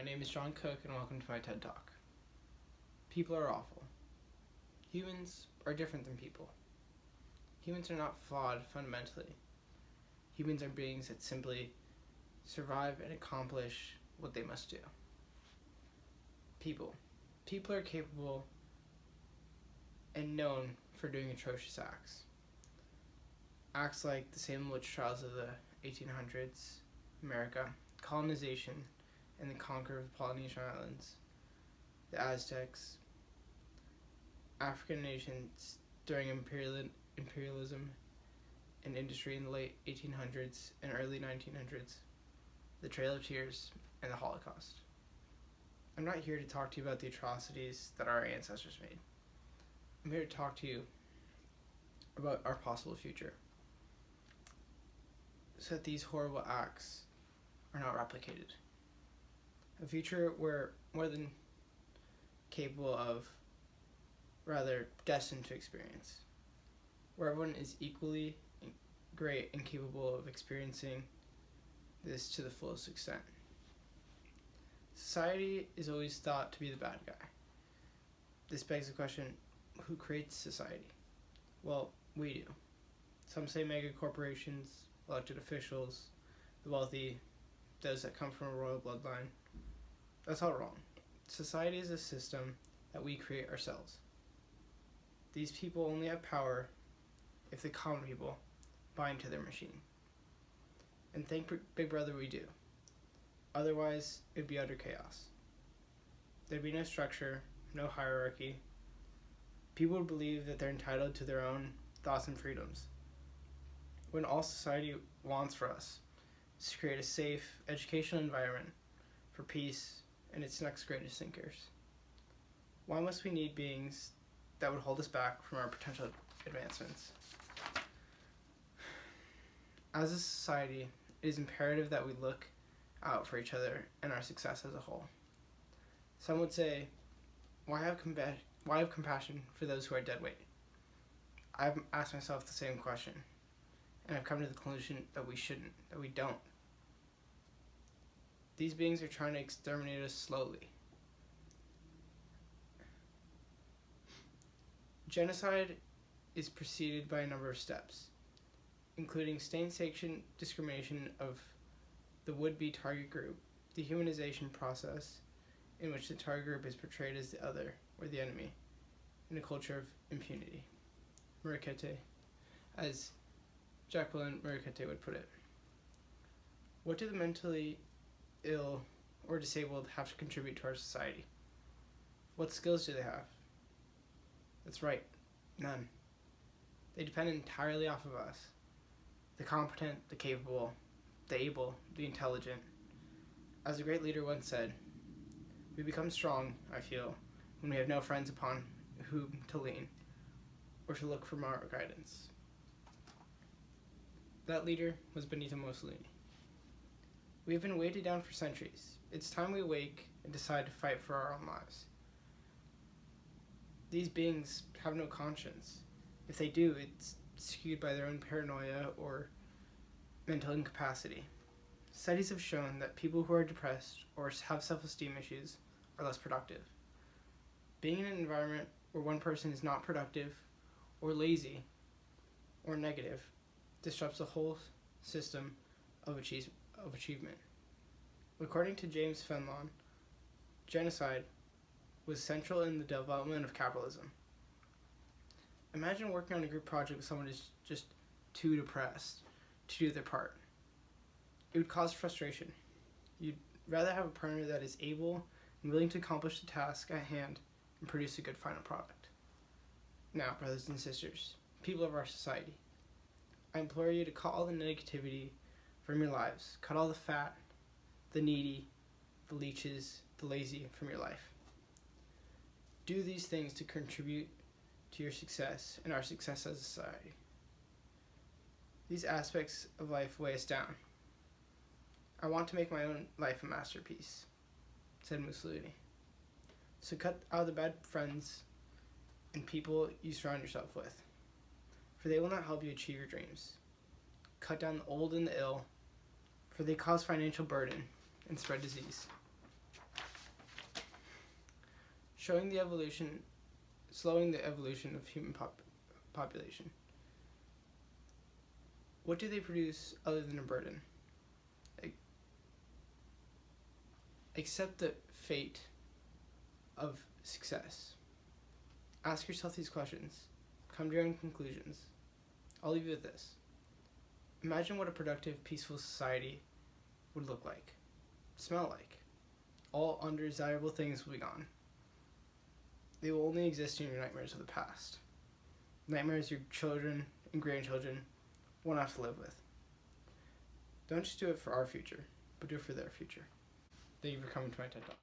my name is John Cook, and welcome to my TED Talk. People are awful. Humans are different than people. Humans are not flawed fundamentally. Humans are beings that simply survive and accomplish what they must do. People. People are capable and known for doing atrocious acts. Acts like the Salem witch trials of the 1800s, America, colonization, and the conquer of the Polynesian Islands, the Aztecs, African nations during imperialism and industry in the late 1800s and early 1900s, the Trail of Tears, and the Holocaust. I'm not here to talk to you about the atrocities that our ancestors made. I'm here to talk to you about our possible future, so that these horrible acts are not replicated. A future we're more than capable of, rather destined to experience, where everyone is equally great and capable of experiencing this to the fullest extent. Society is always thought to be the bad guy. This begs the question, who creates society? Well, we do. Some say mega corporations, elected officials, the wealthy, those that come from a royal bloodline. That's all wrong. Society is a system that we create ourselves. These people only have power if the common people buy into their machine. And thank Big Brother we do. Otherwise, it would be utter chaos. There'd be no structure, no hierarchy. People would believe that they're entitled to their own thoughts and freedoms, when all society wants for us is to create a safe, educational environment for peace and its next greatest thinkers. Why must we need beings that would hold us back from our potential advancements? As a society, it is imperative that we look out for each other and our success as a whole. Some would say, why have compassion for those who are dead weight? I've asked myself the same question, and I've come to the conclusion that we shouldn't, that we don't. These beings are trying to exterminate us slowly. Genocide is preceded by a number of steps, including state-sanctioned discrimination of the would-be target group, the dehumanization process in which the target group is portrayed as the other or the enemy, in a culture of impunity. Murakete, as Jacqueline Murakete would put it. What do the mentally ill or disabled have to contribute to our society? What skills do they have? That's right, none. They depend entirely off of us. The competent, the capable, the able, the intelligent. As a great leader once said, we become strong, I feel, when we have no friends upon whom to lean or to look for moral guidance. That leader was Benito Mussolini. We have been weighted down for centuries. It's time we awake and decide to fight for our own lives. These beings have no conscience. If they do, it's skewed by their own paranoia or mental incapacity. Studies have shown that people who are depressed or have self-esteem issues are less productive. Being in an environment where one person is not productive or lazy or negative disrupts the whole system of achievement. According to James Fenelon, genocide was central in the development of capitalism. Imagine working on a group project with someone who's just too depressed to do their part. It would cause frustration. You'd rather have a partner that is able and willing to accomplish the task at hand and produce a good final product. Now, brothers and sisters, people of our society, I implore you to cut all the negativity from your lives. Cut all the fat, the needy, the leeches, the lazy from your life. Do these things to contribute to your success and our success as a society. These aspects of life weigh us down. I want to make my own life a masterpiece, said Mussolini. So cut out the bad friends and people you surround yourself with, for they will not help you achieve your dreams. Cut down the old and the ill, for they cause financial burden and spread disease. slowing the evolution of human population. What do they produce other than a burden? Accept the fate of success. Ask yourself these questions. Come to your own conclusions. I'll leave you with this. Imagine what a productive, peaceful society would look like, smell like. All undesirable things will be gone. They will only exist in your nightmares of the past. Nightmares your children and grandchildren won't have to live with. Don't just do it for our future, but do it for their future. Thank you for coming to my TED Talk.